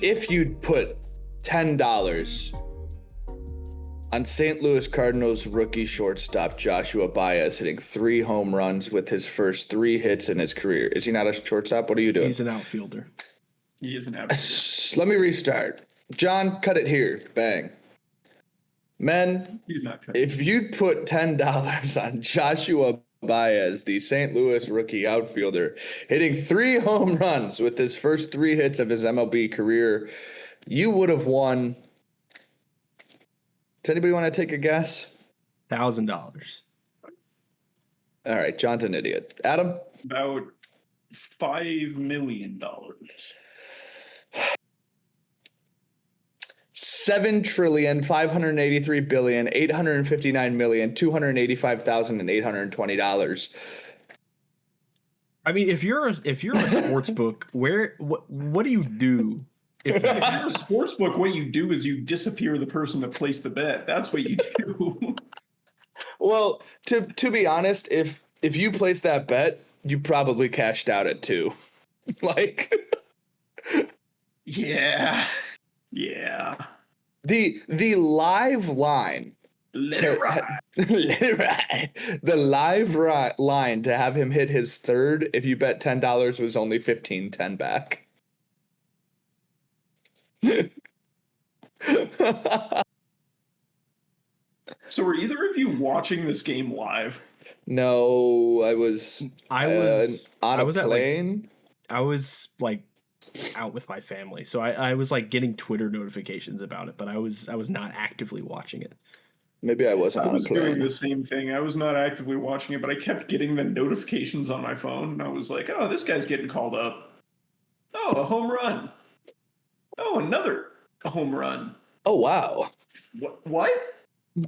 if you'd put $10 on St. Louis Cardinals rookie shortstop Joshua Baez hitting 3 home runs with his first 3 hits in his career. Is he not a shortstop? What are you doing? He's an outfielder. He is an outfielder. Let me restart. John, cut it here. Bang. Men, he's not cutting. If you'd put $10 on Joshua Baez, the St. Louis rookie outfielder, hitting 3 home runs with his first 3 hits of his MLB career, you would have won. Does anybody want to take a guess? $1,000. All right, John's an idiot. Adam? About $5 million. $7,583,859,285,820. I mean, if you're a sports book, what do you do? If you're a sports book, what you do is you disappear the person that placed the bet. That's what you do. Well, to be honest, if you placed that bet, you probably cashed out at 2. Like, yeah. The live line. Let it ride. Let it ride. The live line to have him hit his 3rd, if you bet $10, was only $15.10 back. So were either of you watching this game live? No, I was on a plane. I was like out with my family, so I was like getting Twitter notifications about it, but I was not actively watching it. Maybe I wasn't. I was doing the same thing. I was not actively watching it, but I kept getting the notifications on my phone, and I was like, "Oh, this guy's getting called up. Oh, a home run. Oh, another home run. Oh, wow. What?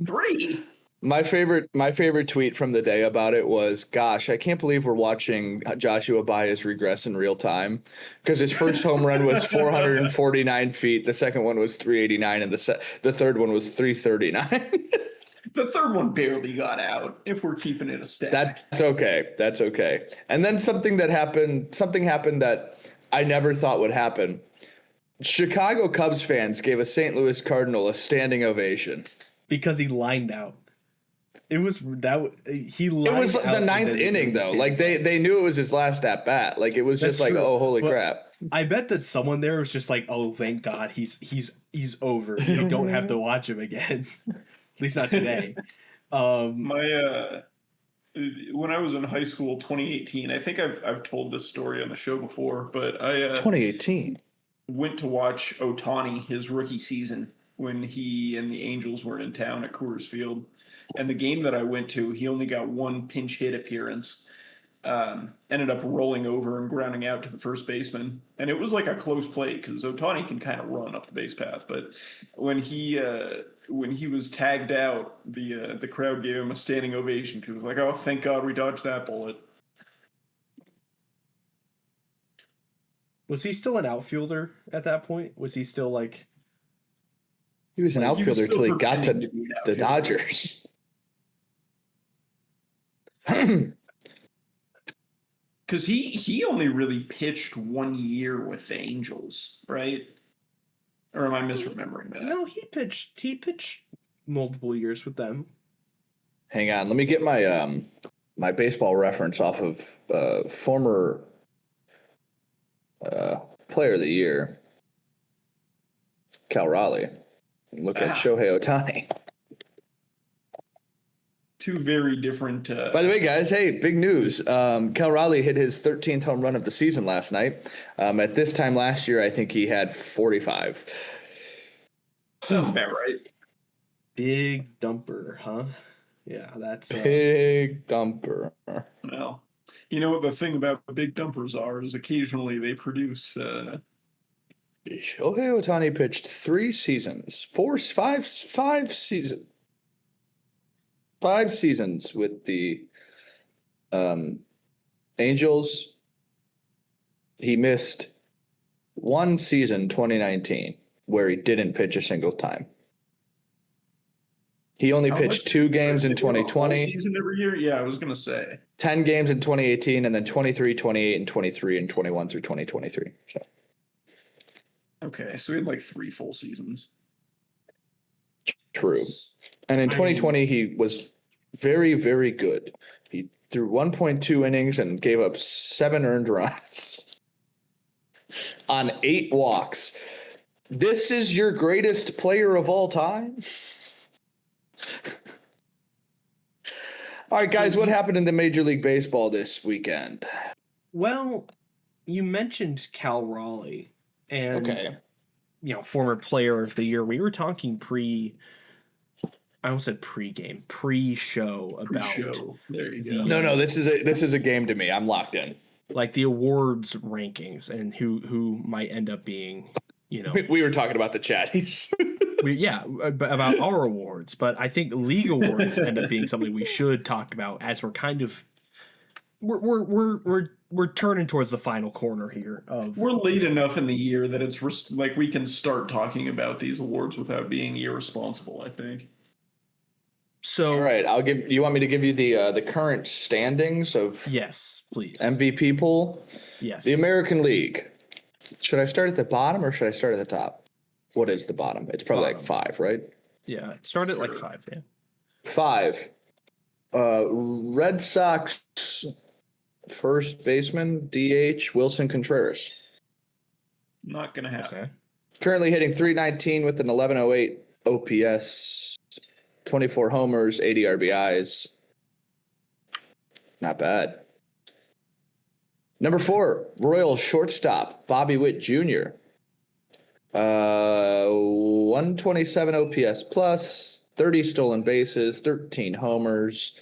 3?" My favorite tweet from the day about it was, "Gosh, I can't believe we're watching Joshua Baez regress in real time, because his first home run was 449 feet, the second one was 389, and the third one was 339." The third one barely got out, if we're keeping it a stat. That's okay. And then something happened that I never thought would happen. Chicago Cubs fans gave a St. Louis Cardinal a standing ovation because he lined out. It was the 9th inning though. Like they knew it was his last at bat. Like it was just like, oh, holy crap. I bet that someone there was just like, oh, thank God he's over. You don't have to watch him again. At least not today. When I was in high school, 2018, I think I've told this story on the show before, but I 2018 went to watch Ohtani his rookie season when he and the Angels were in town at Coors Field. And the game that I went to, he only got 1 pinch hit appearance. Ended up rolling over and grounding out to the first baseman. And it was like a close play because Ohtani can kind of run up the base path. But when he was tagged out, the crowd gave him a standing ovation because it was like, oh, thank God we dodged that bullet. Was he still an outfielder at that point? Was he still like... He was an outfielder until he got to the Dodgers. Because he only really pitched 1 year with the Angels, right? Or am I misremembering that? No, he pitched multiple years with them. Hang on, let me get my my baseball reference off of former player of the year, Cal Raleigh. Look at Shohei Ohtani. 2 very different. By the way, guys, hey, big news. Cal Raleigh hit his 13th home run of the season last night. At this time last year, I think he had 45. Sounds about right. Big dumper, huh? Yeah, that's... Big dumper. Well, you know what the thing about big dumpers are is occasionally they produce... Shohei Ohtani pitched 5 seasons with the Angels. He missed 1 season, 2019, where he didn't pitch a single time. He only pitched 2 games in 2020. Season every year? Yeah, I was going to say. 10 games in 2018, and then 23, 28, and 23, and 21 through 2023. So. Okay, so he had like 3 full seasons. True. And in 2020, he was very, very good. He threw 1.2 innings and gave up 7 earned runs on 8 walks. This is your greatest player of all time? All right, guys, what happened in the Major League Baseball this weekend? Well, you mentioned Cal Raleigh and Okay. Former Player of the Year. We were talking I almost said pre-show about Pre-show. There you the, go. No, this is a game to me. I'm locked in. like the awards rankings and who might end up being, We were talking about the chatties. about our awards, but I think league awards end up being something we should talk about as we're kind of we're turning towards the final corner here. We're late enough in the year that it's like we can start talking about these awards without being irresponsible, I think. So all right, you want me to give you the current standings of yes, please. MVP pool? Yes. The American League. Should I start at the bottom or should I start at the top? What is the bottom? It's probably like 5, right? Yeah, start at like 5, yeah. 5. Red Sox first baseman, DH, Wilson Contreras. Not gonna happen. Okay. Currently hitting .319 with an 1108 OPS, 24 homers, 80 RBIs. Not bad. Number 4, Royal shortstop, Bobby Witt Jr. 127 OPS plus, 30 stolen bases, 13 homers.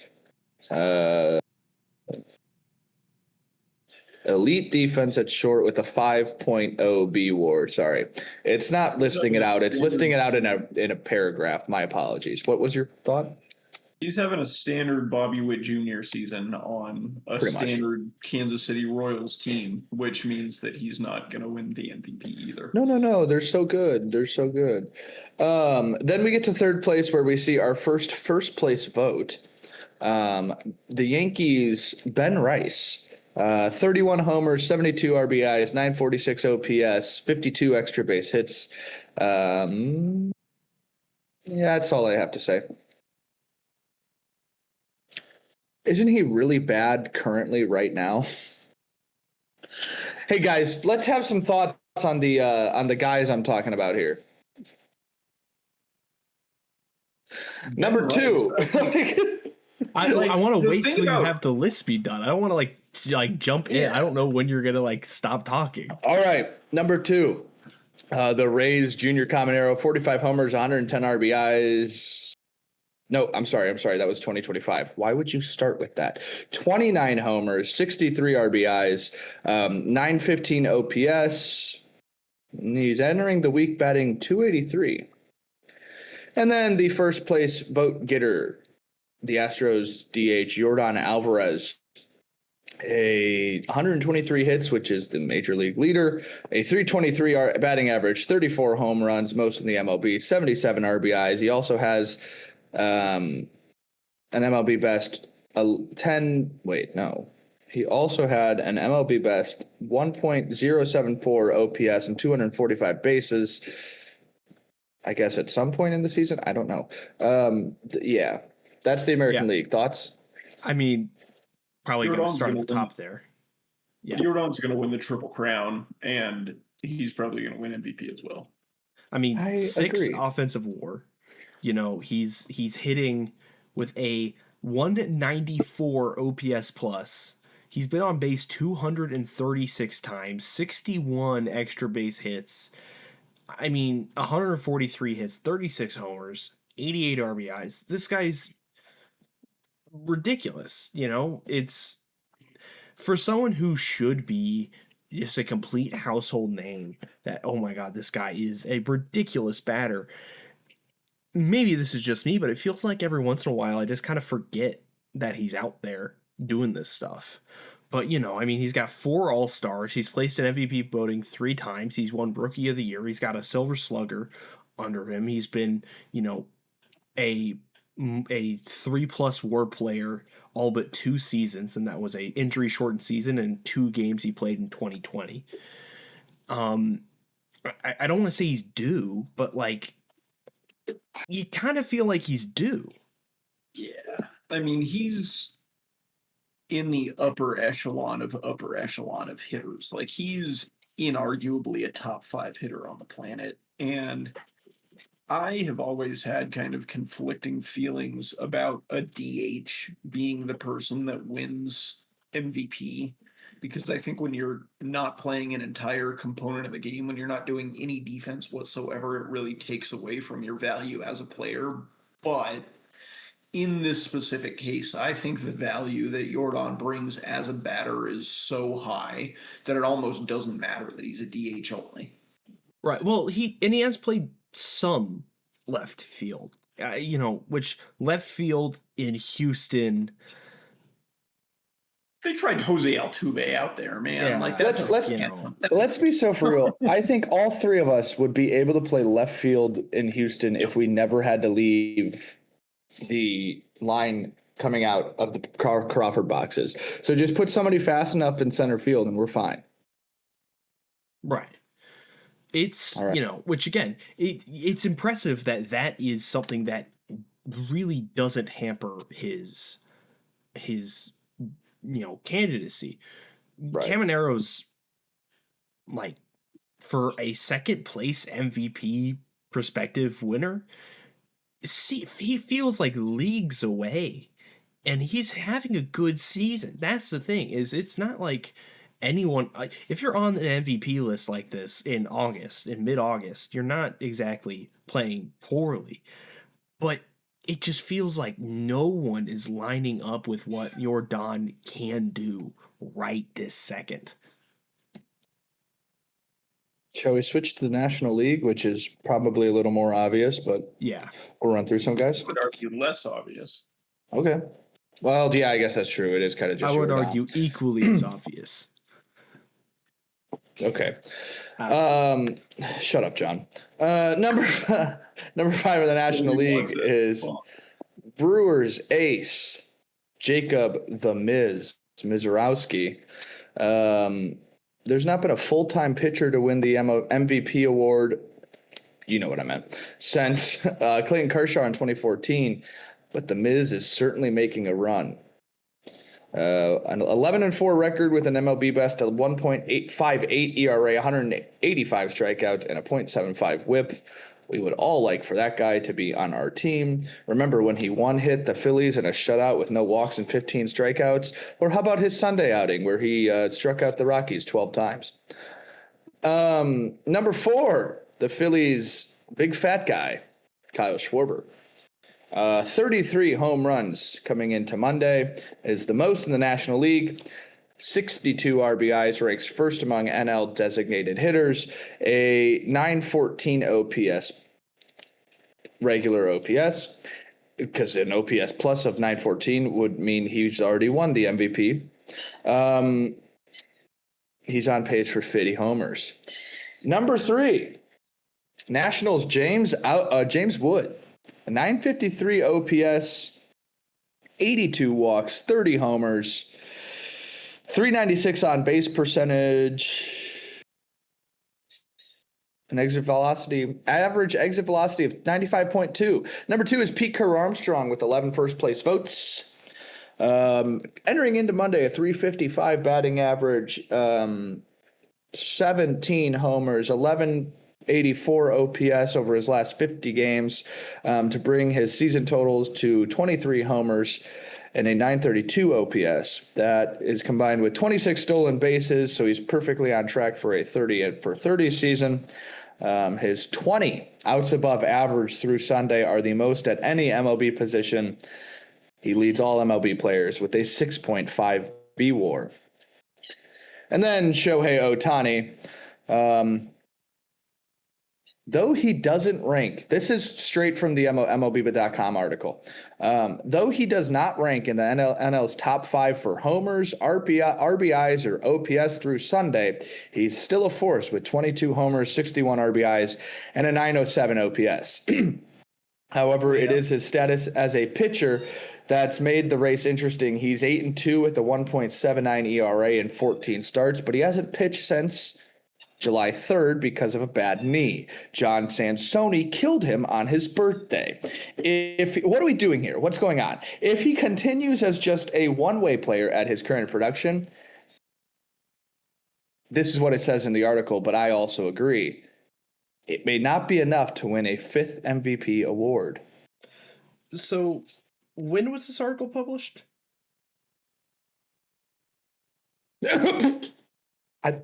Elite defense at short with a 5.0 B WAR. Sorry, it's not listing it out. It's listing it out in a paragraph. My apologies. What was your thought? He's having a standard Bobby Witt Jr. season on a Pretty much. standard Kansas City Royals team, which means that he's not going to win the MVP either. No. They're so good. They're so good. Then we get to third place where we see our first place vote. The Yankees, Ben Rice, 31 homers, 72 RBIs, 946 OPS, 52 extra base hits. Yeah, that's all I have to say. Isn't he really bad currently right now? Hey guys, let's have some thoughts on the guys I'm talking about here. Number 2. I want to wait till you have the list be done. I don't want to like jump in. I don't know when you're gonna like stop talking. All right, number 2, the Rays Junior Caminero, 45 homers, 110 RBIs. No, I'm sorry. That was 2025. Why would you start with that? 29 homers, 63 RBIs, 915 OPS. He's entering the week batting .283. And then the first place vote getter, the Astros DH, Yordan Alvarez. 123 hits, which is the major league leader, a .323 batting average, 34 home runs, most in the MLB, 77 RBIs. He also has an MLB best He also had an MLB best 1.074 OPS and 245 bases. I guess at some point in the season, I don't know. Yeah, that's the American League. Thoughts? I mean, probably going to start at the top there. Yeah, Yordan's going to win the Triple Crown, and he's probably going to win MVP as well. I mean, I 6 agree. offensive WAR. He's hitting with a 194 OPS plus. He's been on base 236 times, 61 extra base hits. I mean, 143 hits, 36 homers, 88 RBIs. This guy's ridiculous. It's for someone who should be just a complete household name that, oh my God, this guy is a ridiculous batter. Maybe this is just me, but it feels like every once in a while I just kind of forget that he's out there doing this stuff. But, he's got 4 All-Stars. He's placed in MVP voting 3 times. He's won Rookie of the Year. He's got a Silver Slugger under him. He's been, a 3+ WAR player all but 2 seasons, and that was a injury-shortened season and 2 games he played in 2020. I don't want to say he's due, but like you kind of feel like he's due. Yeah. I mean, he's in the upper echelon of hitters. Like he's inarguably a top 5 hitter on the planet. And I have always had kind of conflicting feelings about a DH being the person that wins MVP, because I think when you're not playing an entire component of the game, when you're not doing any defense whatsoever, it really takes away from your value as a player. But in this specific case, I think the value that Jordan brings as a batter is so high that it almost doesn't matter that he's a DH only. Right. Well, he has played some left field, which left field in Houston. They tried Jose Altuve out there, man. Yeah, like let's be so for real. I think all three of us would be able to play left field in Houston if we never had to leave the line coming out of the Crawford boxes. So just put somebody fast enough in center field and we're fine. Right. It's, right. Which again, it's impressive that is something that really doesn't hamper his candidacy. Right. Camanero's like for a second place MVP perspective winner. See, he feels like leagues away, and he's having a good season. That's the thing, is it's not like anyone, if you're on an MVP list like this in mid-August, you're not exactly playing poorly, but it just feels like no one is lining up with what Jordan can do right this second. Shall we switch to the National League, which is probably a little more obvious, but yeah, we'll run through some guys? I would argue less obvious. Okay. Well, yeah, I guess that's true. It is kind of just. I would argue equally as obvious. Okay. Shut up, John. Number 5 in the National League is Brewers ace Jacob the Miz Mizorowski. There's not been a full-time pitcher to win the MVP award. You know what I meant. Since Clayton Kershaw in 2014, but the Miz is certainly making a run. An 11-4 record with an MLB best of 1.858 ERA, 185 strikeouts, and a .75 WHIP. We would all like for that guy to be on our team. Remember when he hit the Phillies in a shutout with no walks and 15 strikeouts? Or how about his Sunday outing where he struck out the Rockies 12 times? Number 4, the Phillies' big fat guy, Kyle Schwarber. 33 home runs coming into Monday is the most in the National League. 62 RBIs, ranks first among NL designated hitters, a 914 OPS, regular OPS, because an OPS plus of 914 would mean he's already won the MVP. He's on pace for 50 homers. Number 3, Nationals James Wood, a 953 OPS, 82 walks, 30 homers, 396 on base percentage, an average exit velocity of 95.2. Number 2 is Pete Armstrong with 11 first place votes. Entering into Monday, a 355 batting average, 17 homers, 1184 OPS over his last 50 games, to bring his season totals to 23 homers and a 932 OPS. That is combined with 26 stolen bases, so he's perfectly on track for a 30 season. His 20 outs above average through Sunday are the most at any MLB position. He leads all MLB players with a 6.5 B WAR. And then Shohei Ohtani, though he doesn't rank, this is straight from the MLB.com article. Though he does not rank in the NL's top 5 for homers, RBIs, or OPS through Sunday, he's still a force with 22 homers, 61 RBIs, and a 907 OPS. However, it is his status as a pitcher that's made the race interesting. He's 8-2 with a 1.79 ERA in 14 starts, but he hasn't pitched since July 3rd because of a bad knee. John Sansoni killed him on his birthday. What are we doing here? What's going on? If he continues as just a one-way player at his current production, this is what it says in the article, but I also agree. It may not be enough to win a 5th MVP award. So, when was this article published? I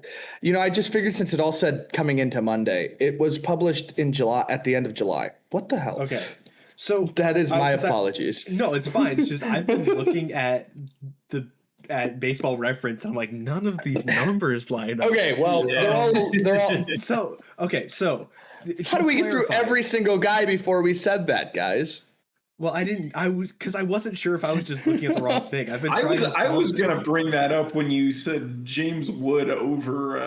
just figured since it all said coming into Monday, it was published in July, at the end of July. What the hell? Okay. So that is my apologies. No, it's fine. It's just I've been looking at Baseball Reference. I'm like, none of these numbers line up. Okay, well, they're all So how do we get through every single guy before we said that, guys? Well, because I wasn't sure if I was just looking at the wrong thing. I've been I was gonna bring that up when you said James Wood over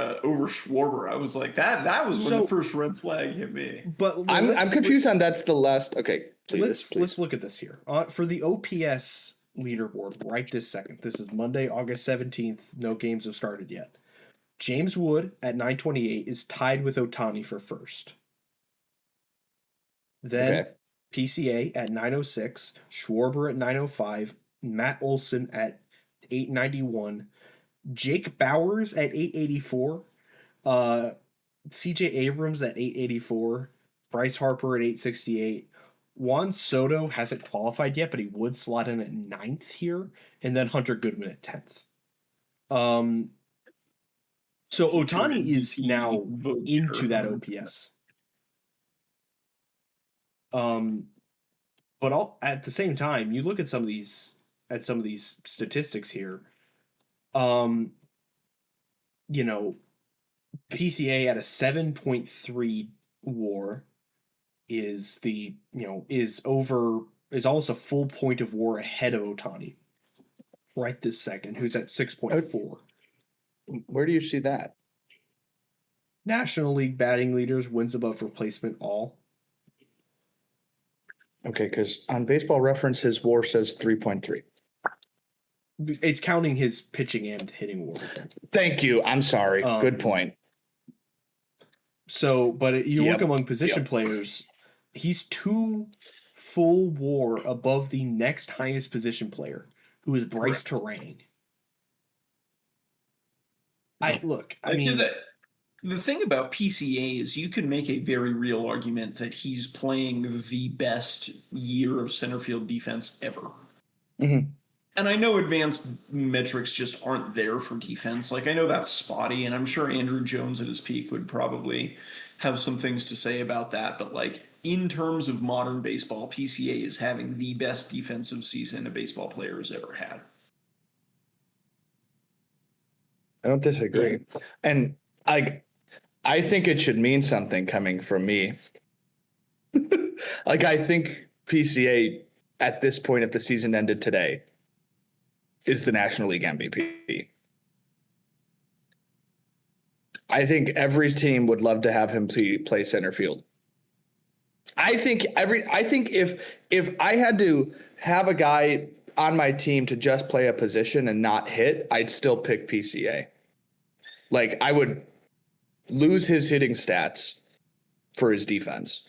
Schwarber. I was like, that was when the first red flag hit me. But I'm confused on that's the last. Okay, please. Let's look at this here for the OPS leaderboard right this second. This is Monday, August 17th. No games have started yet. James Wood at 928 is tied with Ohtani for first. Then PCA at 906, Schwarber at 905, Matt Olson at 891, Jake Bowers at 884, CJ Abrams at 884, Bryce Harper at 868. Juan Soto hasn't qualified yet, but he would slot in at 9th here, and then Hunter Goodman at 10th. So Ohtani is now into that OPS. But at the same time, you look at some of these statistics here. PCA at a 7.3 WAR is almost a full point of WAR ahead of Ohtani right this second, who's at 6.4. Where do you see that? National League batting leaders, wins above replacement all. Okay, because on Baseball Reference, his WAR says 3.3. It's counting his pitching and hitting WAR. Thank you. I'm sorry. Good point. So, but you look among position players, he's 2 full WAR above the next highest position player, who is Bryce Terang. The thing about PCA is you can make a very real argument that he's playing the best year of center field defense ever. Mm-hmm. And I know advanced metrics just aren't there for defense. Like, I know that's spotty, and I'm sure Andrew Jones at his peak would probably have some things to say about that. But, like, in terms of modern baseball, PCA is having the best defensive season a baseball player has ever had. I don't disagree. And I think it should mean something coming from me. I think PCA at this point, if the season ended today, is the National League MVP. I think every team would love to have him play center field. I think if I had to have a guy on my team to just play a position and not hit, I'd still pick PCA. I would lose his hitting stats for his defense.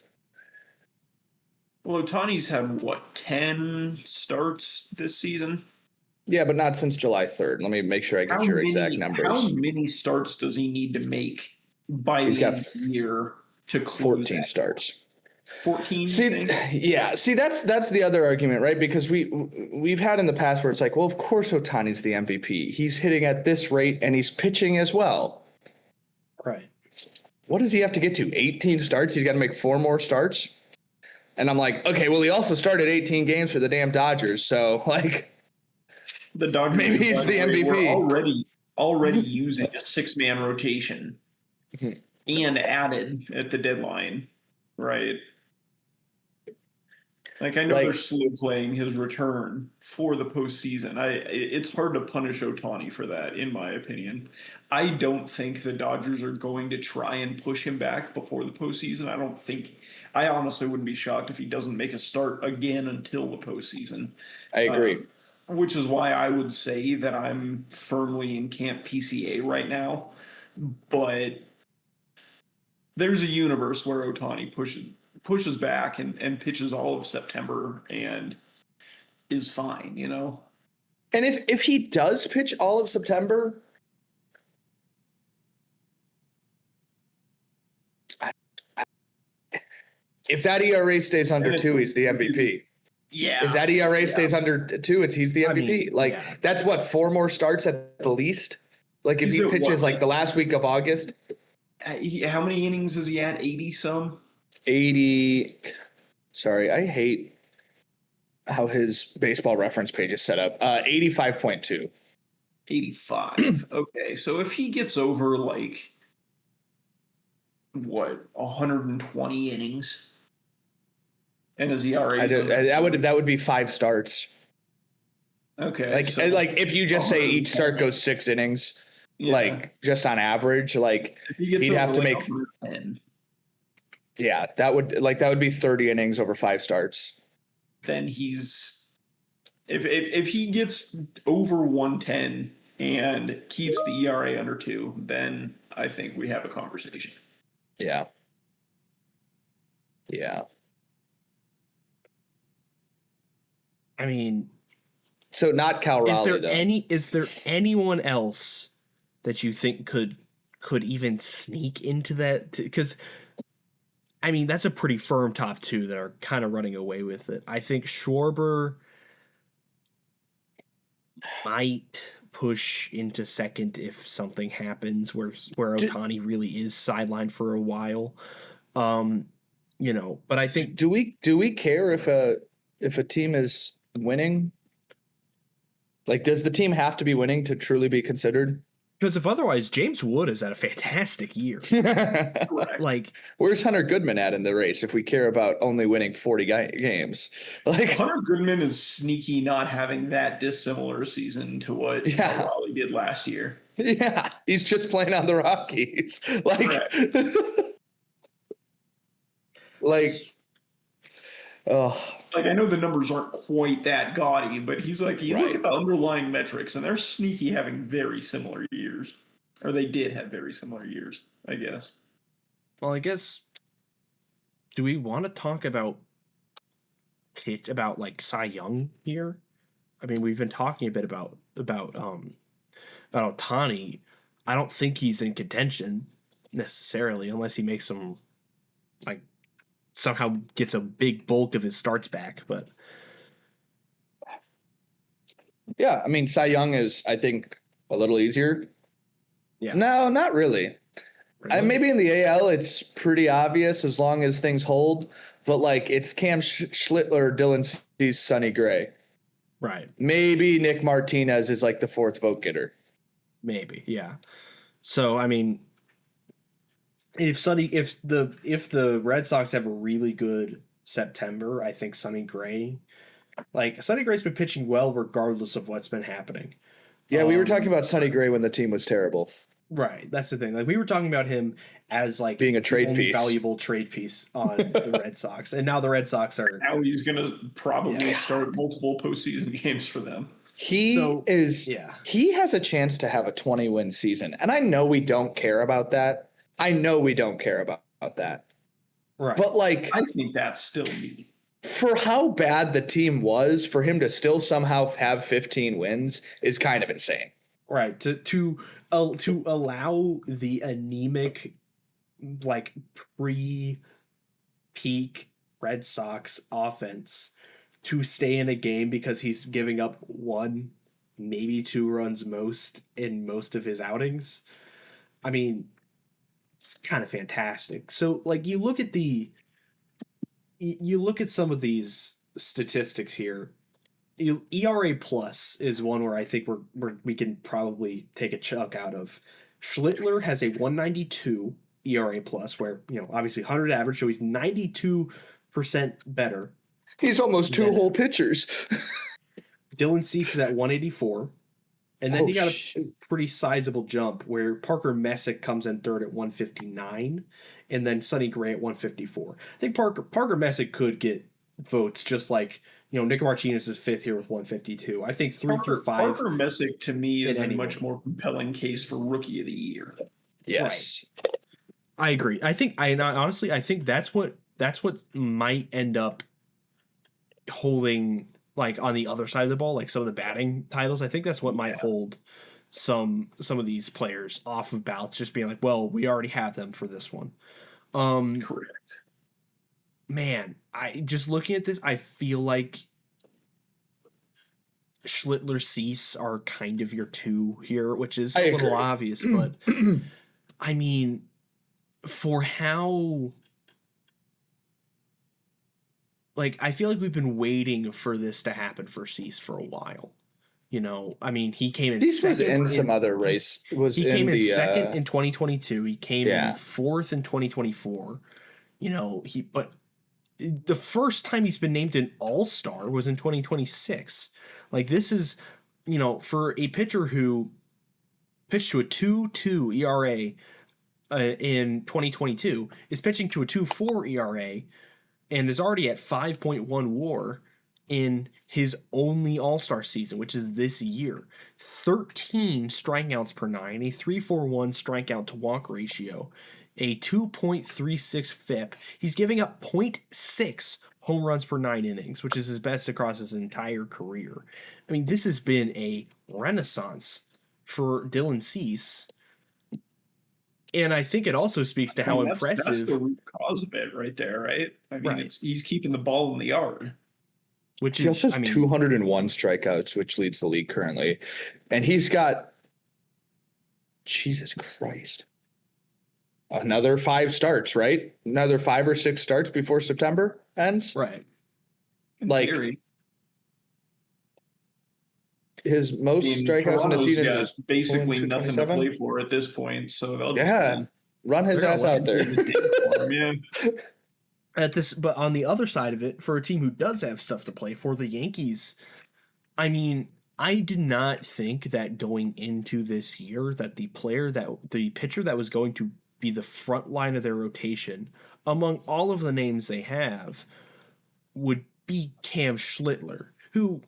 Well, Ohtani's had, 10 starts this season? Yeah, but not since July 3rd. Let me make sure I get your exact numbers. How many starts does he need to make by the end of the year to close 14 starts. 14? See, that's the other argument, right? Because we've had in the past where it's like, well, of course Ohtani's the MVP. He's hitting at this rate and he's pitching as well. Right. What does he have to get to? 18 starts? He's got to make 4 more starts? And I'm like, okay, well, he also started 18 games for the damn Dodgers. So, the Dodgers, maybe he's the MVP. We're already using a 6-man rotation and added at the deadline, right? I know they're slow playing his return for the postseason. It's hard to punish Ohtani for that, in my opinion. I don't think the Dodgers are going to try and push him back before the postseason. I honestly wouldn't be shocked if he doesn't make a start again until the postseason. I agree. Which is why I would say that I'm firmly in camp PCA right now. But there's a universe where Ohtani pushes back and pitches all of September and is fine, you know? And if he does pitch all of September, if that ERA stays under 2, he's the MVP. Yeah. If that ERA stays under 2, he's the MVP. That's what, 4 more starts at the least? Like if he pitches like the last week of August. How many innings is he at? 80 some? 80. Sorry, I hate how his baseball reference page is set up. 85.2. 85. Okay, so if he gets over like what, 120 innings, and his ERA that would be 5 starts. Okay, like if you just say each start goes 6 innings, like just on average, like if he gets he'd have to make 10. Yeah, that would be 30 innings over 5 starts. Then he's if he gets over 110 and keeps the ERA under 2, then I think we have a conversation. Yeah. Yeah. I mean, so not Cal Raleigh, is there anyone else that you think could even sneak into that? Because I mean, that's a pretty firm top 2 that are kind of running away with it. I think Schwarber might push into second if something happens where Ohtani really is sidelined for a while. You know, but I think do we care if a team is winning? Like, does the team have to be winning to truly be considered? Because if otherwise, James Wood has had a fantastic year. Like, where's Hunter Goodman at in the race if we care about only winning 40 games? Like, Hunter Goodman is sneaky not having that dissimilar season to what Raleigh did last year. Yeah, he's just playing on the Rockies. Like, like I know the numbers aren't quite that gaudy, but he's like, you look at the underlying metrics, and they're sneaky having very similar years, or they did have very similar years, I guess. Well, I guess. Do we want to talk about like Cy Young here? I mean, we've been talking a bit about Ohtani. I don't think he's in contention necessarily, unless he makes some like. Somehow gets a big bulk of his starts back, but yeah, I mean, Cy Young is, I think, a little easier. Yeah, no, not really. Maybe in the AL, it's pretty obvious as long as things hold. But like, it's Cam Schlittler, Dylan Cease, Sonny Gray. Right. Maybe Nick Martinez is like the 4th vote getter. Maybe, yeah. So I mean. If the Red Sox have a really good September, I think Sonny Gray's been pitching well regardless of what's been happening. Yeah, we were talking about Sonny Gray when the team was terrible. Right, that's the thing. Like we were talking about him as like being a trade piece, valuable trade piece on the Red Sox, and now the Red Sox are now he's going to probably start multiple postseason games for them. He has a chance to have a 20-win season, and I know we don't care about that. Right. But like, I think that's still neat. For how bad the team was, for him to still somehow have 15 wins is kind of insane. Right. To allow the anemic, like pre-peak Red Sox offense to stay in a game because he's giving up 1, maybe 2 runs most in most of his outings. I mean, it's kind of fantastic. So like you look at some of these statistics here. ERA plus is one where I think we can probably take a chunk out of. Schlittler has a 192 ERA plus, where obviously 100 average, so he's 92% better. He's almost 2 whole pitchers. Dylan Cease is at 184. And then you got a pretty sizable jump where Parker Messick comes in third at 159, and then Sonny Gray at 154. I think Parker Messick could get votes just like Nick Martinez is 5th here with 152. I think 3 through 5. Parker Messick to me is a much more compelling case for Rookie of the Year. Yes. Right. I agree. Honestly, I think that's what might end up holding, like, on the other side of the ball, like some of the batting titles. I think that's what might hold some of these players off of ballots, just being like, well, we already have them for this one. Correct. Man, I just looking at this, I feel like Schlittler, Cease are kind of your two here, which is a little obvious, but I mean, for how, like, I feel like we've been waiting for this to happen for Cease for a while. You know, I mean, he came in Cease was second in some other race. He came in second in 2022. He came Yeah. in fourth in 2024. You know, but the first time he's been named an all-star was in 2026. Like, this is, you know, for a pitcher who pitched to a 2.2 ERA in 2022, is pitching to a 2.4 ERA and is already at 5.1 WAR in his only all-star season, which is this year. 13 strikeouts per nine, a 3.41 strikeout to walk ratio, a 2.36 FIP. He's giving up 0.6 home runs per 9 innings, which is his best across his entire career. I mean, this has been a renaissance for Dylan Cease. And I think it also speaks to how impressive. That's the root cause of it right there, right? I mean, he's keeping the ball in the yard. Which he also has 201 strikeouts, which leads the league currently. And he's got, Jesus Christ, another 5 starts, right? Another 5 or 6 starts before September ends. Right. Like, theory. His most strikeouts in the season is basically nothing to play for at this point. So they'll just run his ass out there. But on the other side of it, for a team who does have stuff to play for, the Yankees, I mean, I did not think that going into this year that the pitcher that was going to be the front line of their rotation among all of the names they have would be Cam Schlittler, who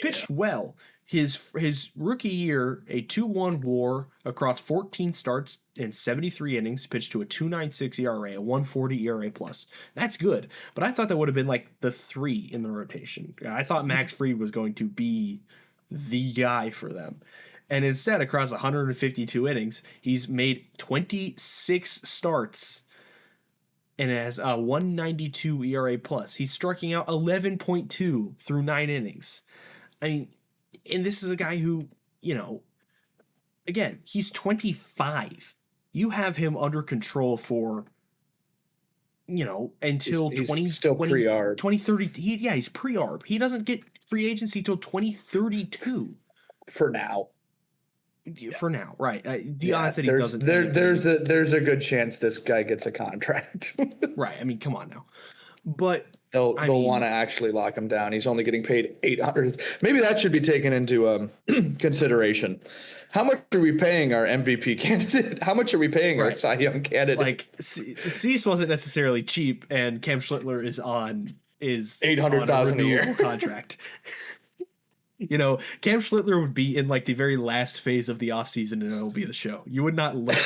pitched well. His rookie year, a 2.1 WAR across 14 starts and 73 innings, pitched to a 2.96 ERA, a 1.40 ERA plus. That's good, but I thought that would have been like the 3 in the rotation. I thought Max Fried was going to be the guy for them. And instead, across 152 innings, he's made 26 starts and has a 1.92 ERA plus. He's striking out 11.2 through 9 innings. I mean, and this is a guy who, you know, again, he's 25. You have him under control for, you know, until he's still pre-arb. 2030. He's pre-arb. He doesn't get free agency till 2032. For now. For now, right? The odds that he doesn't. There's a good chance this guy gets a contract. Right. I mean, come on now. But they'll want to actually lock him down. He's only getting paid $800. Maybe that should be taken into consideration. How much are we paying our MVP candidate? How much are we paying our Cy Young candidate? Like, Cease wasn't necessarily cheap, and Cam Schlittler is $800,000 a year contract. You know, Cam Schlittler would be in like the very last phase of the offseason, and it'll be the show. You would not let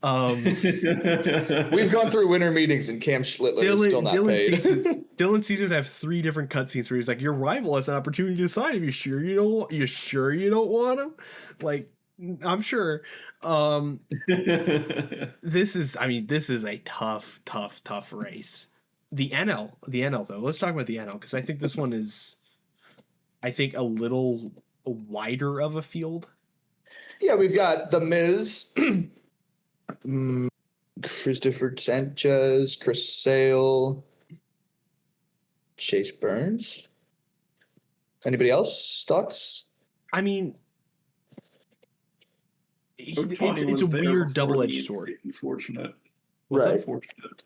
We've gone through winter meetings, and Cam Schlittler is still not paid. Dylan Cease would have 3 different cutscenes where he's like, "Your rival has an opportunity to sign him. You sure you don't want him?" Like, I'm sure. This is a tough race. The NL though. Let's talk about the NL, because I think this one is, I think, a little wider of a field. Yeah, we've got the Miz, Christopher Sanchez, Chris Sale, Chase Burns. Anybody else? Thoughts? I mean, it's a weird double-edged sword. Unfortunate. Unfortunate?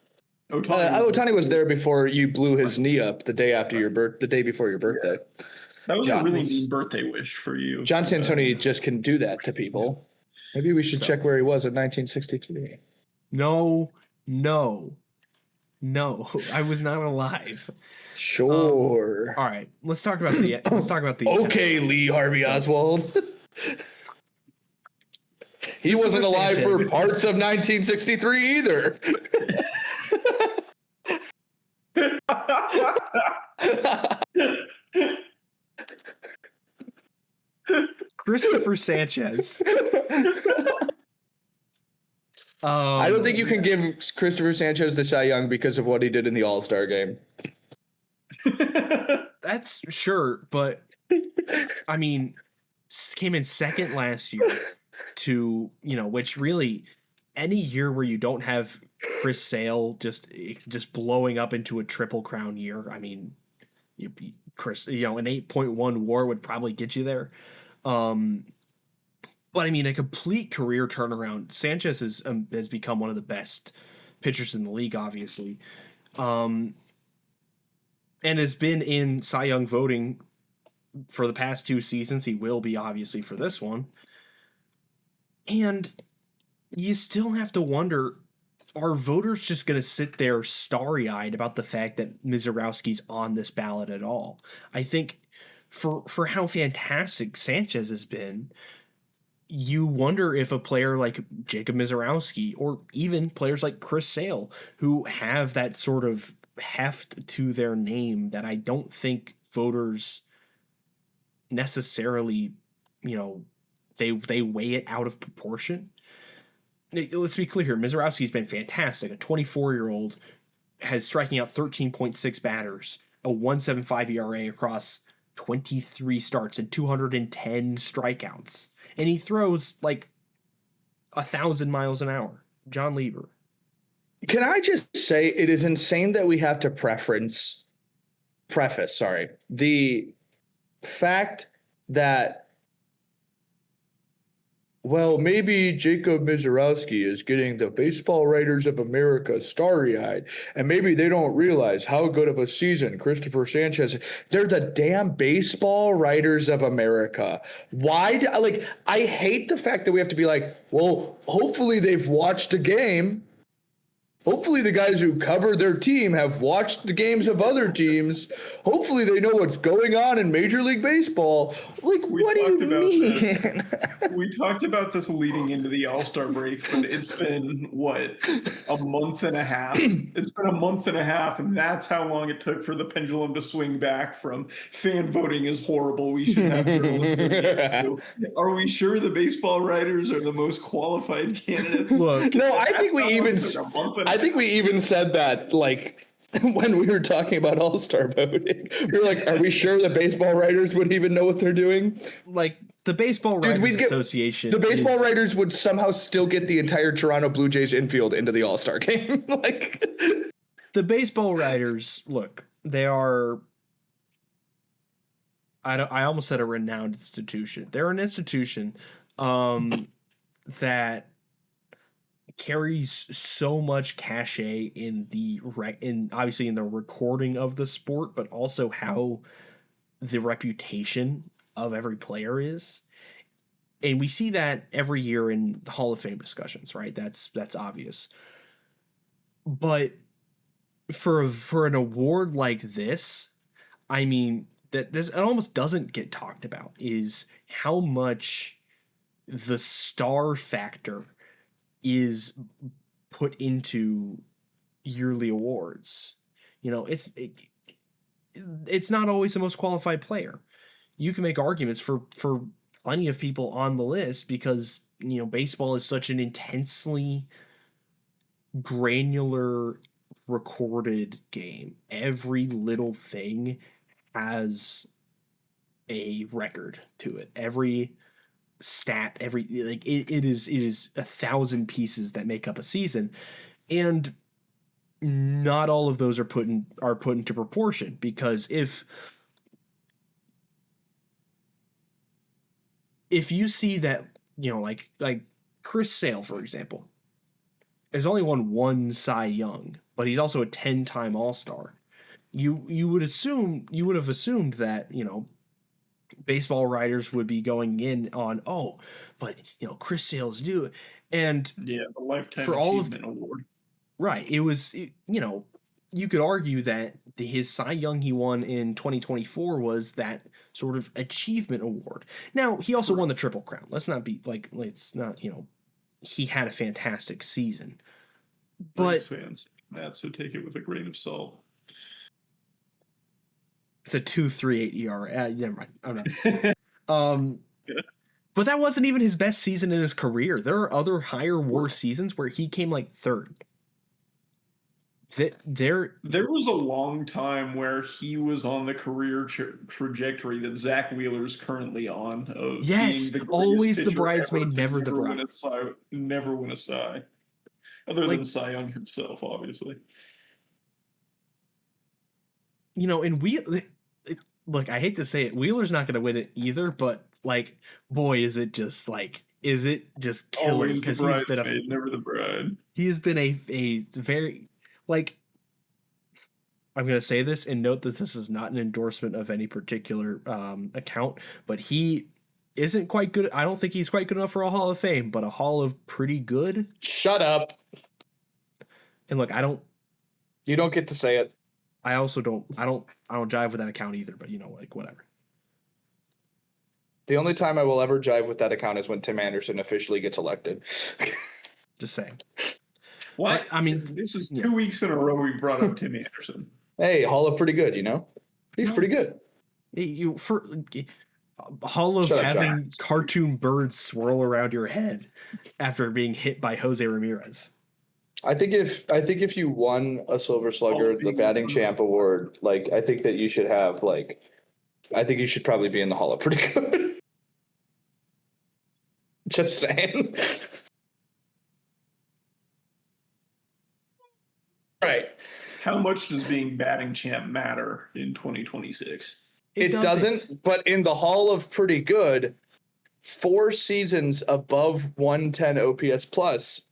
Ohtani was there before you blew his knee up the day after the day before your birthday. Yeah. That was a really mean birthday wish for you. John Santoni just can do that to people. Maybe we should check where he was in 1963. No, I was not alive. Sure. All right, let's talk about the. Okay, Lee Harvey Oswald. He wasn't alive for Sanchez. parts of 1963 either. Christopher Sanchez. I don't think you can give Christopher Sanchez the Cy Young because of what he did in the All-Star game. That's sure, but I mean, came in second last year to, which really any year where you don't have Chris Sale just blowing up into a triple crown year. I mean, Chris, an 8.1 WAR would probably get you there. But I mean, a complete career turnaround. Sanchez has become one of the best pitchers in the league, obviously, and has been in Cy Young voting for the past 2 seasons. He will be, obviously, for this one. And you still have to wonder, are voters just going to sit there starry-eyed about the fact that Mizorowski's on this ballot at all? I think for how fantastic Sanchez has been, you wonder if a player like Jacob Mizorowski, or even players like Chris Sale, who have that sort of heft to their name that I don't think voters necessarily, they weigh it out of proportion. Let's be clear here. Mizorowski's been fantastic. A 24-year-old has striking out 13.6 batters, a 1.75 ERA across 23 starts and 210 strikeouts. And he throws like 1,000 miles an hour. John Lieber. Can I just say it is insane that we have to preface the fact that, well, maybe Jacob Mizorowski is getting the Baseball Writers of America starry-eyed, and maybe they don't realize how good of a season Christopher Sanchez. They're the damn Baseball Writers of America. Why? I hate the fact that we have to be like, well, hopefully they've watched a game. Hopefully the guys who cover their team have watched the games of other teams. Hopefully they know what's going on in Major League Baseball. What do you mean? We talked about this leading into the All-Star break, but it's been, a month and a half? It's been a month and a half, and that's how long it took for the pendulum to swing back from fan voting is horrible, we should have journalism. Are we sure the baseball writers are the most qualified candidates? Look, no, I think we even said that, when we were talking about All-Star voting. We were like, are we sure the baseball writers would even know what they're doing? The Baseball Writers Association. The baseball writers would somehow still get the entire Toronto Blue Jays infield into the All-Star game. The baseball writers, look, they are, I almost said a renowned institution. They're an institution that carries so much cachet obviously in the recording of the sport, but also how the reputation of every player is. And we see that every year in the Hall of Fame discussions, right? That's obvious. But for an award like this, I mean, that this it almost doesn't get talked about is how much the star factor is put into yearly awards. It's not always the most qualified player. You can make arguments for plenty of people on the list because, baseball is such an intensely granular recorded game. Every little thing has a record to it. Every stat, it is 1,000 pieces that make up a season, and not all of those are put into proportion, because if you see that, like Chris Sale, for example, has only won 1 Cy Young, but he's also a 10-time All-Star. You would have assumed that, baseball writers would be going in on, but Chris Sale's due, and the lifetime for all achievement award. Right. You could argue that his Cy Young he won in 2024 was that sort of achievement award. Now, he also won the Triple Crown. Let's not he had a fantastic season. Braves But fans, that so take it with a grain of salt. it's a 2.38 ERA. Never mind. I'm not. But that wasn't even his best season in his career. There are other higher WAR seasons where he came like third. There was a long time where he was on the career trajectory that Zach Wheeler's currently on. Of yes, being the always the pitcher bridesmaid, ever never the never bride. never win a Cy, other Like, than Cy Young himself, obviously. You know, and look, I hate to say it, Wheeler's not going to win it either, but like, boy, is it just killer Always the because he's been bridesmaid, never the bride. he has been a very, like, I'm going to say this and note that this is not an endorsement of any particular account, but he isn't quite good. I don't think he's quite good enough for a Hall of Fame, but a Hall of pretty good. Shut up. And look, You don't get to say it. I also don't jive with that account either, but like whatever. The only time I will ever jive with that account is when Tim Anderson officially gets elected. Just saying. What? I mean, this is 2 weeks in a row we've brought up Tim Anderson. Hey, Hall of pretty good, He's pretty good. Hall of Shut up, having John. cartoon birds swirl around your head after being hit by Jose Ramirez. I think if you won a Silver Slugger, the batting champ award, like I think that you should have I think you should probably be in the Hall of Pretty Good. Just saying. Right. How much does being batting champ matter in 2026? It doesn't, but in the Hall of Pretty Good, 4 seasons above 110 OPS plus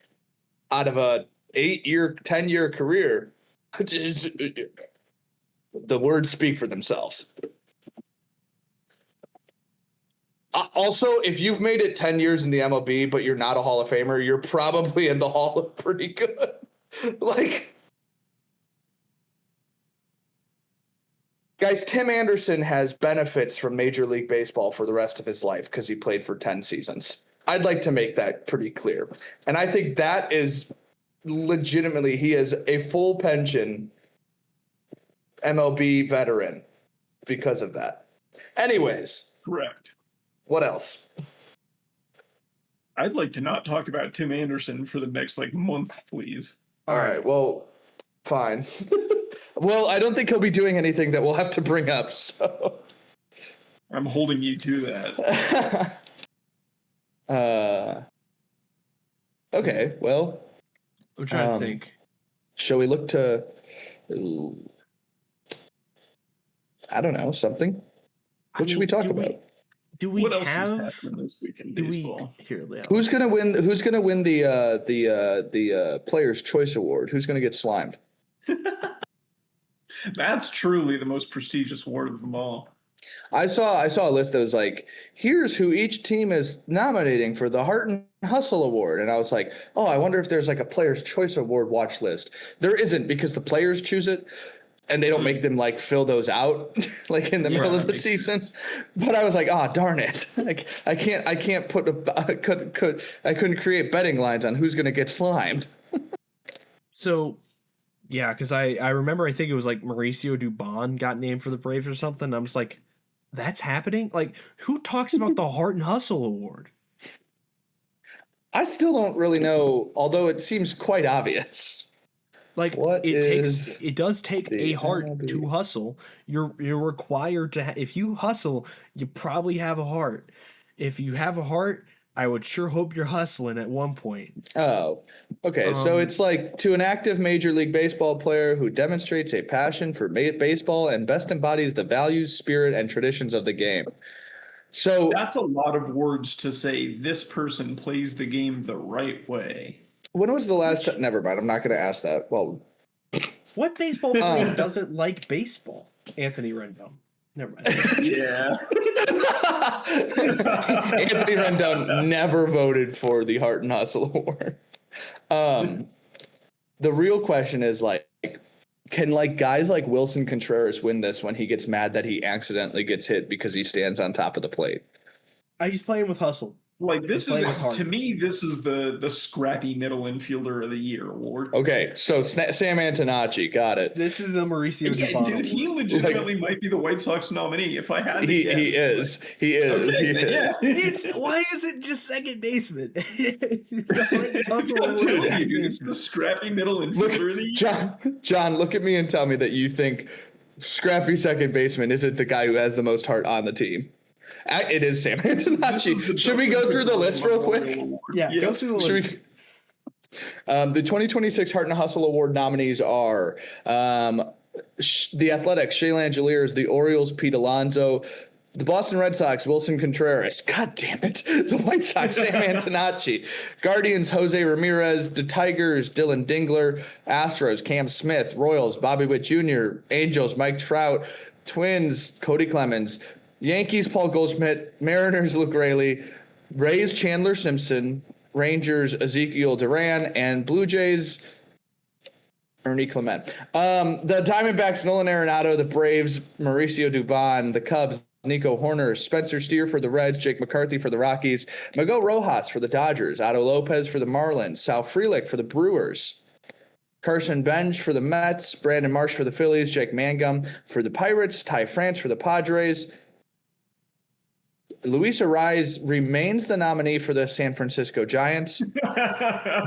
out of a 10-year career, the words speak for themselves. Also, if you've made it 10 years in the MLB, but you're not a Hall of Famer, you're probably in the Hall of Pretty Good. Guys, Tim Anderson has benefits from Major League Baseball for the rest of his life because he played for 10 seasons. I'd like to make that pretty clear. And I think that is legitimately, he is a full pension MLB veteran because of that. Anyways. Correct. What else? I'd like to not talk about Tim Anderson for the next month, please. All right. Well, fine. Well, I don't think he'll be doing anything that we'll have to bring up. So I'm holding you to that. Okay. Well, I'm trying to think. Shall we look to? I don't know, something. What should we talk about? Do we what else have? Has happened this week in baseball? Who's gonna win? Who's gonna win the Players' Choice Award? Who's gonna get slimed? That's truly the most prestigious award of them all. I saw a list that was like, here's who each team is nominating for the Heart and Hustle Award. And I was like, oh, I wonder if there's a Players' Choice Award watch list. There isn't, because the players choose it and they don't make them fill those out in the middle of the season. Sense. But I was like, oh, darn it. I can't put I couldn't create betting lines on who's going to get slimed. So yeah, because I remember, I think it was Mauricio Dubon got named for the Braves or something. I'm just like, that's happening? Who talks about the Heart and Hustle Award? I still don't really know, although it seems quite obvious. It does take a heart MLB to hustle. You're required to if you hustle, you probably have a heart. If you have a heart, I would sure hope you're hustling at one point. Oh, okay. So it's to an active Major League Baseball player who demonstrates a passion for baseball and best embodies the values, spirit, and traditions of the game. So that's a lot of words to say. This person plays the game the right way. When was the last time? Never mind. I'm not going to ask that. Well, what baseball player doesn't like baseball? Anthony Rendon. Never mind. Yeah. Anthony Rendon never voted for the Heart and Hustle Award. The real question is can guys like Wilson Contreras win this when he gets mad that he accidentally gets hit because he stands on top of the plate? He's playing with hustle. Like this Playing is with heart. to me, this is the scrappy middle infielder of the year award. Okay, so Sam Antonacci, got it. This is the Mauricio Yeah, Dubon dude, he award. legitimately might be the White Sox nominee if I had to He guess. is. He is. Okay, He then, is. yeah. It's why is it just second baseman? The Heart Hustle I'm award is telling you, second dude, it's baseman. the scrappy middle infielder of the year. John, look at me and tell me that you think scrappy second baseman isn't the guy who has the most heart on the team. It is Sam This is Antonacci. the Should we Dustin go through the Pedroia list real Memorial quick? Award. Yeah, go through the Should list. the 2026 Heart and Hustle Award nominees are the Athletics, Shea Langeliers, the Orioles, Pete Alonso, the Boston Red Sox, Wilson Contreras. God damn it. The White Sox, Sam Antonacci. Guardians, Jose Ramirez. The Tigers, Dylan Dingler. Astros, Cam Smith. Royals, Bobby Witt Jr. Angels, Mike Trout. Twins, Cody Clemens. Yankees, Paul Goldschmidt. Mariners, Luke Raley. Rays, Chandler Simpson. Rangers, Ezekiel Duran. And Blue Jays, Ernie Clement. The Diamondbacks, Nolan Arenado. The Braves, Mauricio Dubon. The Cubs, Nico Horner. Spencer Steer for the Reds. Jake McCarthy for the Rockies. Miguel Rojas for the Dodgers. Otto Lopez for the Marlins. Sal Frelick for the Brewers. Carson Bench for the Mets. Brandon Marsh for the Phillies. Jake Mangum for the Pirates. Ty France for the Padres. Luis Arraez remains the nominee for the San Francisco Giants.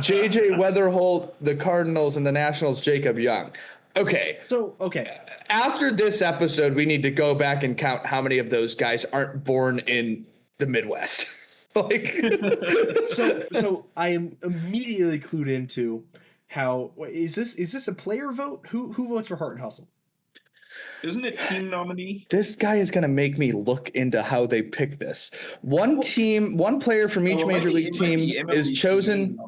J.J. Weatherholt, the Cardinals, and the Nationals, Jacob Young. Okay. So, okay. After this episode, we need to go back and count how many of those guys aren't born in the Midwest. So I am immediately clued into how is this a player vote? Who votes for Heart and Hustle? Isn't it team nominee? This guy is going to make me look into how they pick this. One player from each major league team is chosen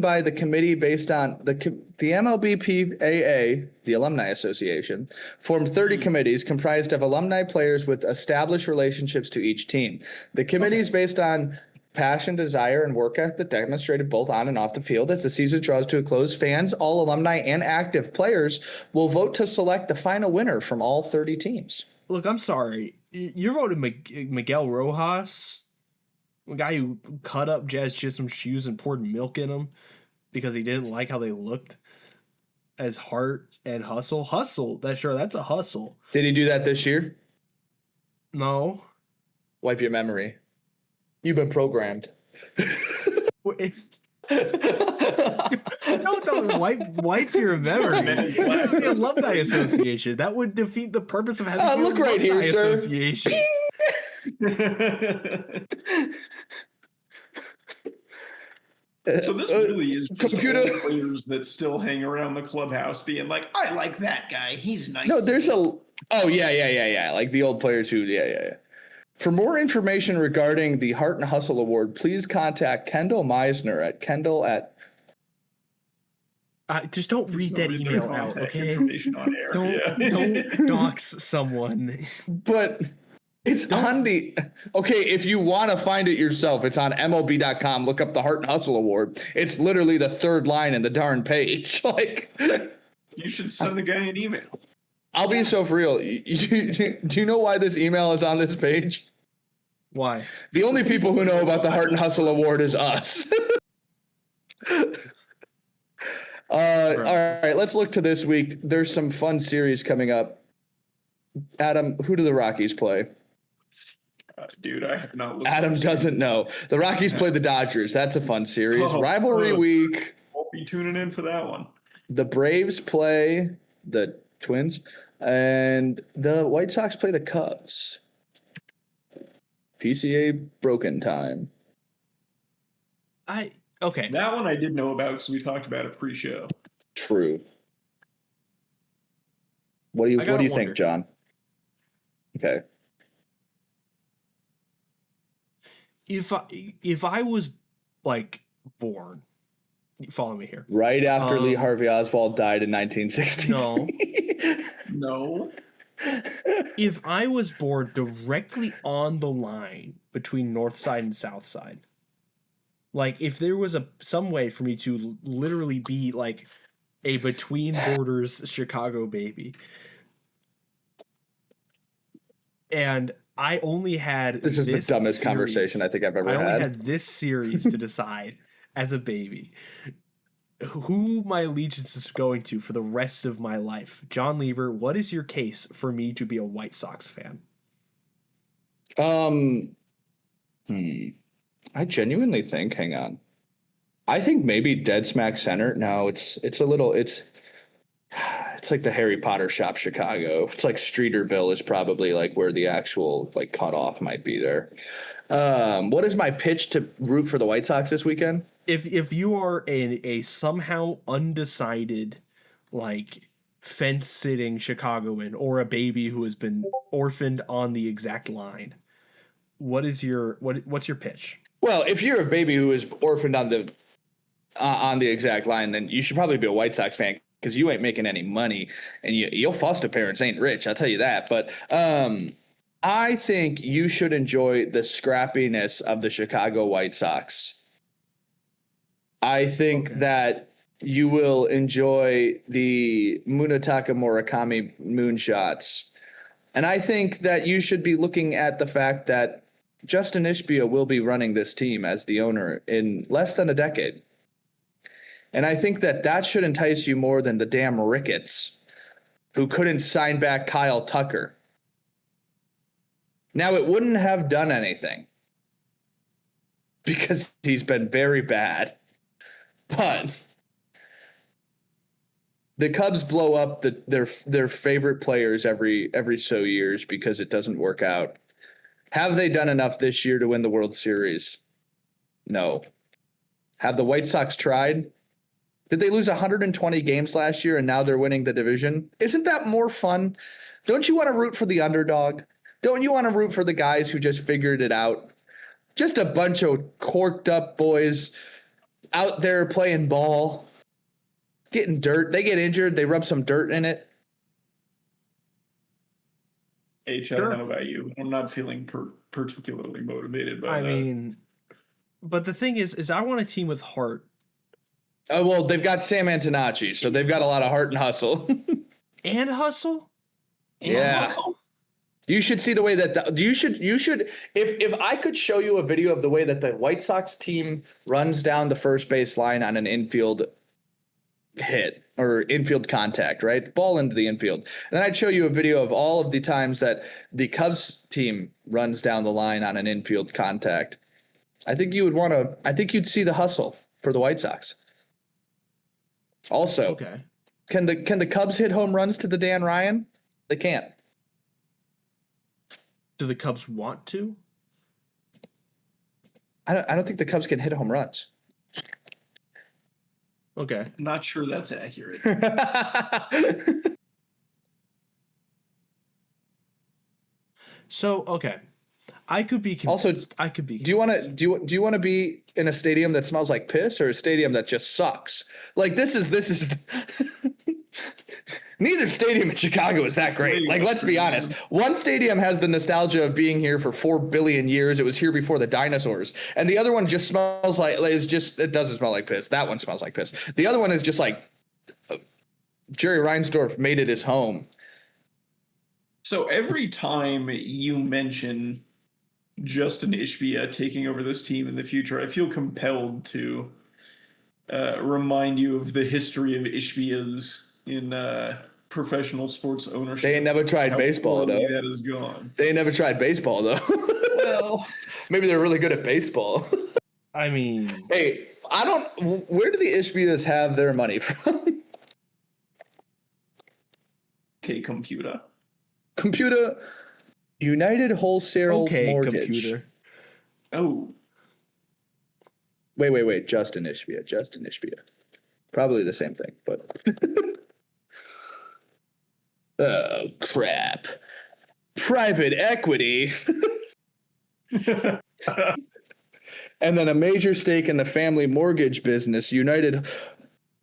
by the committee based on the MLBPAA, the Alumni Association, formed 30 committees comprised of alumni players with established relationships to each team. The committee is based on passion, desire, and work ethic demonstrated both on and off the field. As the season draws to a close, fans, all alumni, and active players will vote to select the final winner from all 30 teams. Look, I'm sorry. You're voting Miguel Rojas, a guy who cut up Jazz Chisholm's shoes and poured milk in them because he didn't like how they looked, as Heart and Hustle. Hustle, that's a hustle. Did he do that this year? No. Wipe your memory. You've been programmed. It's don't wipe your memory. This is the Alumni Association. That would defeat the purpose of having look right here, sir. Association. So this really is just computer old players that still hang around the clubhouse being like, I like that guy. He's nice. No, there's yeah. Like the old players who, yeah. For more information regarding the Heart and Hustle Award, please contact Kendall Meisner at Kendall at. Just don't read that email out, okay? Information on air. Don't dox someone. But it's on the. Okay, if you want to find it yourself, it's on MLB.com. Look up the Heart and Hustle Award. It's literally the third line in the darn page. Like, you should send the guy an email. I'll be so for real. Do you know why this email is on this page? Why? The only people who know about the Heart and Hustle Award is us. All right, let's look to this week. There's some fun series coming up. Adam, who do the Rockies play? Dude, I have not looked. Adam doesn't know. The Rockies play the Dodgers. That's a fun series. Rivalry week. Won't be tuning in for that one. The Braves play the Twins, and the White Sox play the Cubs. PCA broken time. Okay. That one I did know about because we talked about it pre-show. True. What do you think, John? Okay. If I was like born, follow me here. Right after Lee Harvey Oswald died in 1960. No. No. If I was born directly on the line between North Side and South Side, like if there was some way for me to literally be like a between borders Chicago baby, and I only had This is the dumbest conversation I think I've ever I only had. had this series to decide as a baby who my allegiance is going to for the rest of my life. John Lever, what is your case for me to be a White Sox fan? I genuinely think, hang on. I think maybe dead smack center. No, it's like the Harry Potter shop Chicago. It's like Streeterville is probably like where the actual like cutoff might be there. What is my pitch to root for the White Sox this weekend? If you are a somehow undecided, like fence sitting Chicagoan or a baby who has been orphaned on the exact line, what's your pitch? Well, if you're a baby who is orphaned on the exact line, then you should probably be a White Sox fan because you ain't making any money and your foster parents ain't rich. I'll tell you that. But I think you should enjoy the scrappiness of the Chicago White Sox. I think that you will enjoy the Munetaka Murakami moonshots. And I think that you should be looking at the fact that Justin Ishbia will be running this team as the owner in less than a decade. And I think that should entice you more than the damn Ricketts, who couldn't sign back Kyle Tucker. Now, it wouldn't have done anything because he's been very bad. But the Cubs blow up their favorite players every so years because it doesn't work out. Have they done enough this year to win the World Series? No. Have the White Sox tried? Did they lose 120 games last year and now they're winning the division? Isn't that more fun? Don't you want to root for the underdog? Don't you want to root for the guys who just figured it out? Just a bunch of corked up boys out there playing ball, getting dirt. They get injured. They rub some dirt in it. H, I don't know about you. I'm not feeling particularly motivated by that. I mean, but the thing is I want a team with heart. Oh, well, they've got Sam Antonacci, so they've got a lot of heart and hustle. And hustle? Yeah. Hustle? You should see the way that you should if I could show you a video of the way that the White Sox team runs down the first base line on an infield hit or infield contact, right? Ball into the infield. And then I'd show you a video of all of the times that the Cubs team runs down the line on an infield contact. I think you'd see the hustle for the White Sox. Also, Okay. Can the Cubs hit home runs to the Dan Ryan? They can't. Do the Cubs want to? I don't think the Cubs can hit home runs. Okay. Not sure that's accurate. So, okay. I could be confused. Also, I could be do you want to be in a stadium that smells like piss or a stadium that just sucks? Like this is neither stadium in Chicago is that great. Like, let's be honest. One stadium has the nostalgia of being here for 4 billion years. It was here before the dinosaurs. And the other one just smells it doesn't smell like piss. That one smells like piss. The other one is just like Jerry Reinsdorf made it his home. So every time you mention Justin Ishbia taking over this team in the future, I feel compelled to remind you of the history of Ishbias in professional sports ownership. They ain't never tried baseball, though. That is gone. They ain't never tried baseball, though. Well, maybe they're really good at baseball. I mean, hey, where do the Ishbias have their money from? okay, computer. United Wholesale Mortgage. computer. Oh. Wait. Justin Ishbia. Probably the same thing, but. Oh, crap. Private equity. And then a major stake in the family mortgage business, United.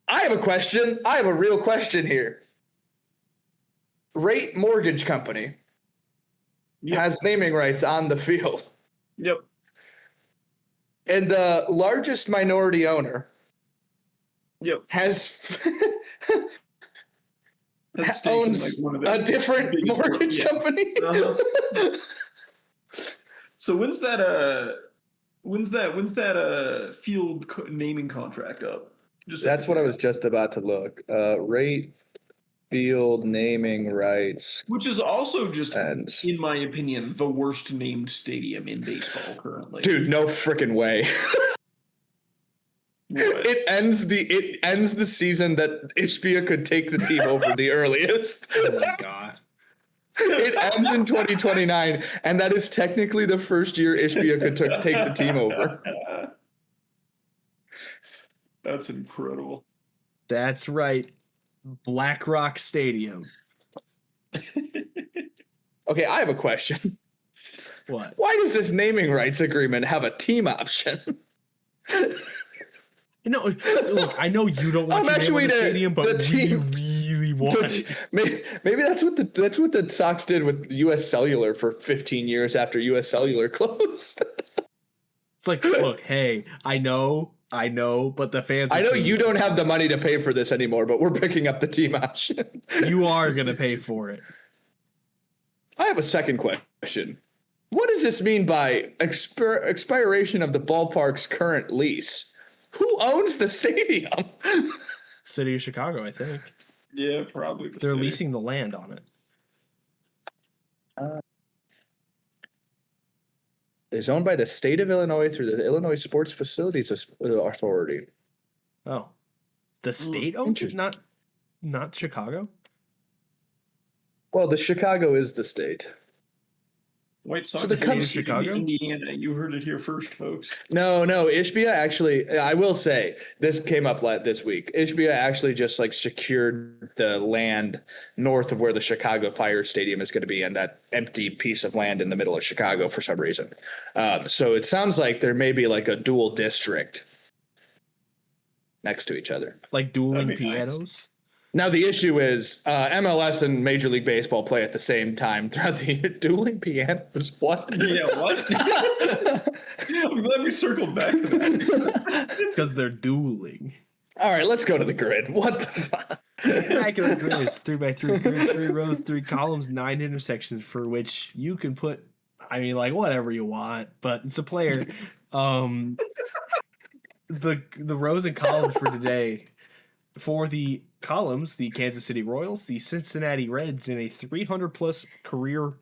I have a question. I have a real question here. Rate Mortgage Company has naming rights on the field. Yep. And the largest minority owner owns like a different mortgage company. So when's that field naming contract up? That's what I was just about to look. Rate field naming rights. Which is also just, And in my opinion, the worst named stadium in baseball currently. dude, no freaking way. What? It ends the season that Ishbia could take the team over the earliest. Oh my god. It ends in 2029, and that is technically the first year Ishbia could take the team over. That's incredible. That's right. Black Rock Stadium. Okay, I have a question. What? Why does this naming rights agreement have a team option? No, look, I know you don't want your name on the stadium, but we really want it. Maybe that's what the Sox did with U.S. Cellular for 15 years after U.S. Cellular closed. It's like, look, hey, I know, but the fans. I know you don't have the money to pay for this anymore, but we're picking up the team option. You are gonna pay for it. I have a second question. What does this mean by expiration of the ballpark's current lease? Who owns the stadium? City of Chicago, I think. Yeah, probably. They're leasing the land on it. It's owned by the state of Illinois through the Illinois Sports Facilities Authority. Oh, the state owns it, not Chicago. Well, the Chicago is the state. White Sox. So the Cubs, Chicago? Indiana. You heard it here first, folks. No. Ishbia actually, I will say, this came up this week. Ishbia actually just like secured the land north of where the Chicago Fire Stadium is going to be, and that empty piece of land in the middle of Chicago for some reason. So it sounds like there may be like a dual district next to each other, Like dueling That'd be nice. pianos. Now the issue is MLS and Major League Baseball play at the same time throughout the year. Dueling pianos? What? Yeah, what? I'm glad we circled back to that. Because they're dueling. All right, let's go to the grid. What the fuck? Back of the grid is 3x3 grid, 3 rows, 3 columns, 9 intersections for which you can put, I mean, like whatever you want, but it's a player. The rows and columns for today. For the columns, the Kansas City Royals, the Cincinnati Reds in a 300 plus career,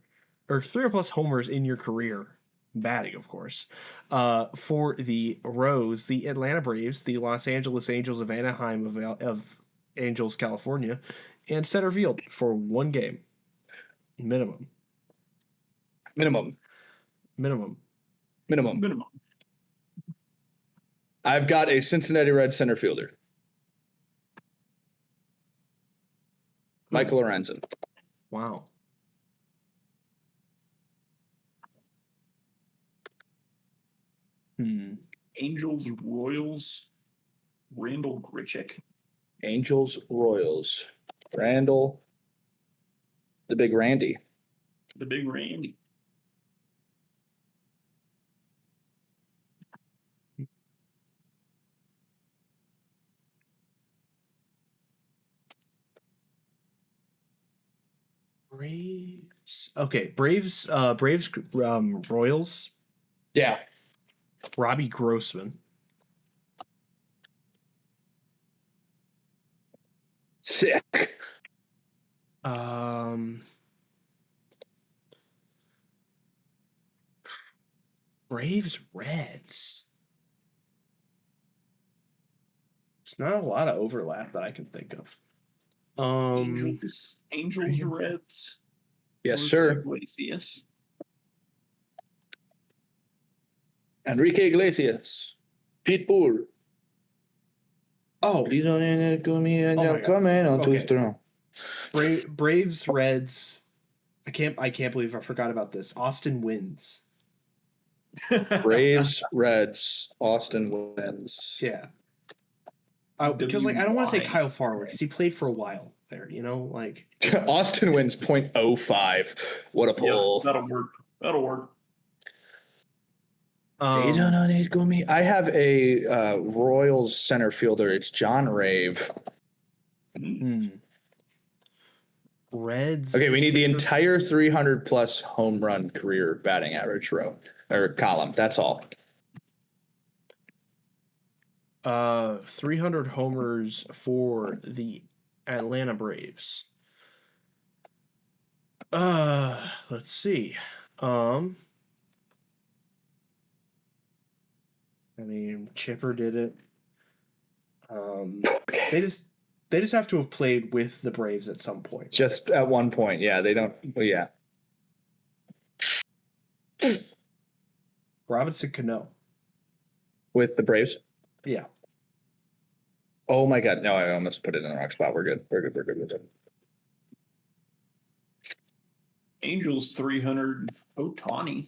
or 300 plus homers in your career, batting, of course. For the rows, the Atlanta Braves, the Los Angeles Angels of Anaheim of Angels, California, and center field for 1 game. Minimum. I've got a Cincinnati Reds center fielder. Michael Lorenzen. Wow. Angels, Royals, Randall Grichuk. Angels, Royals. Randall. The big Randy. The big Randy. Braves. Okay, Braves. Royals. Yeah. Robbie Grossman. Sick. Braves Reds. It's not a lot of overlap that I can think of. Angels, Reds. Yes, sir. Iglesias. Enrique Iglesias. Pitbull. Oh, Please don't end up me and Oh my I'm God. coming on Okay. to throne. Braves Reds. I can't believe I forgot about this. Austin wins. Braves, Reds, Austin wins. Yeah. Because like I don't want to say WY. Kyle Farmer because he played for a while there. You know, like Austin wins 0.05. What a pull. Yeah, that'll work. I have a Royals center fielder. It's John Rave. Reds. Okay, we need the entire 300 plus home run career batting average row. or column. That's all. 300 homers for the Atlanta Braves. Let's see. I mean, Chipper did it. They just have to have played with the Braves at some point. Just at one point, yeah. They don't. Well, yeah. Robinson Cano. With the Braves. Yeah. Oh my God! No, I almost put it in the wrong spot. We're good. We're good with it. Angels 300 Otani.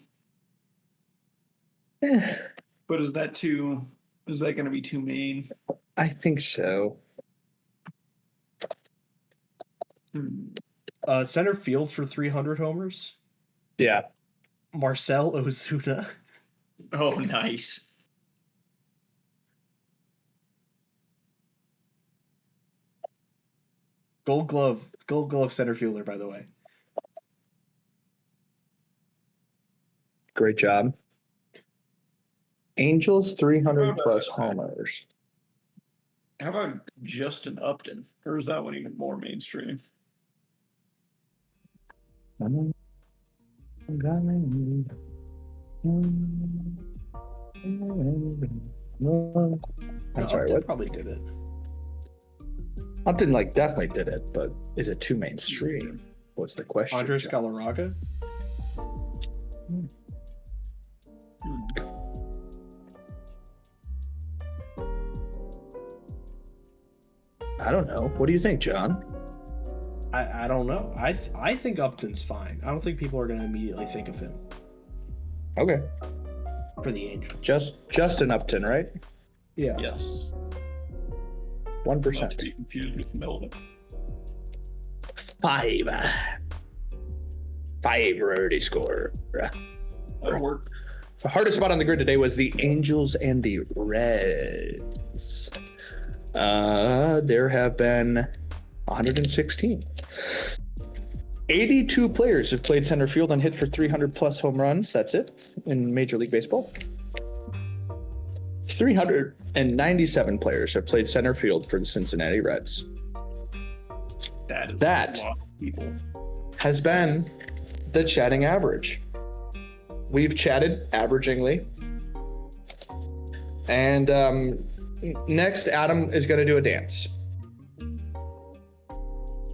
But is that going to be too main? I think so. Center field for 300 homers. Yeah. Marcell Ozuna. Oh, nice. Gold glove center fielder, by the way. Great job. Angels 300 plus homers. How about Justin Upton? Or is that one even more mainstream? I'm sorry, what? Probably did it. Upton definitely did it, but is it too mainstream? What's the question? Andres Galarraga. I don't know. What do you think, John? I don't know. I think Upton's fine. I don't think people are going to immediately think of him. Okay. For the Angels. Justin Upton, right? Yeah. Yes. 1%. Not to be confused with Melvin. 5 already scored. That'll work. The hardest spot on the grid today was the Angels and the Reds. There have been 116. 82 players have played center field and hit for 300 plus home runs. That's it in Major League Baseball. 397 players have played center field for the Cincinnati Reds. That is That a lot of people. has been the chatting average. We've chatted averagingly. And next, Adam is going to do a dance.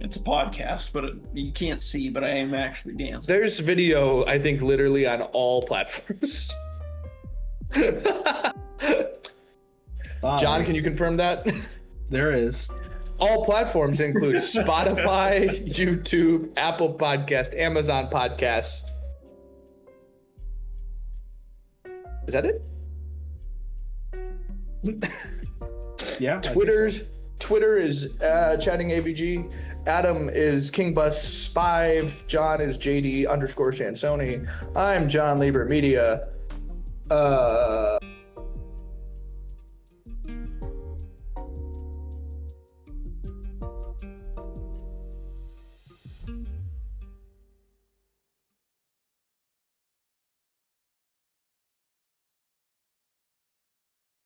It's a podcast, but you can't see, but I am actually dancing. There's video, I think, literally on all platforms. John, can you confirm that? There is. All platforms include Spotify, YouTube, Apple Podcast, Amazon Podcasts. Is that it? Yeah. Twitter is chatting AVG. Adam is KingBus5. John is JD_Sansoni. I'm John Liebert Media.